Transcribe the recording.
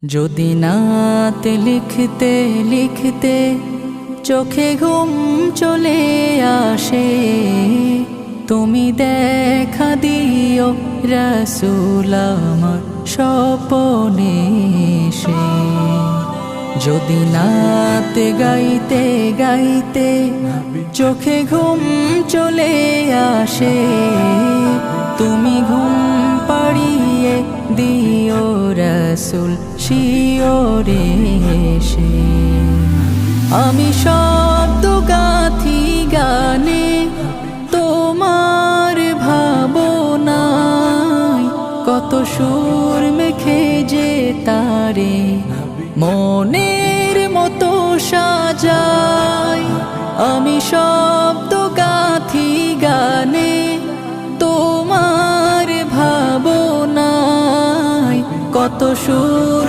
যদি নাত লিখতে লিখতে চোখে ঘুম চলে আসে, তুমি দেখা দিও রাসূল আমার স্বপনে এসে। যদি নাত গাইতে গাইতে চোখে ঘুম চলে আসে, তুমি ঘুম পাড়িয়ে দিও রাসূল শিওরে এসে। আমি শব্দ গাথি গানে তোমার ভাবনায়, কত সুর মেখে যে তারে মনের মতো সাজাই। আমি শব্দ গাথি গানে তোমার ভাবনায়, কত সুর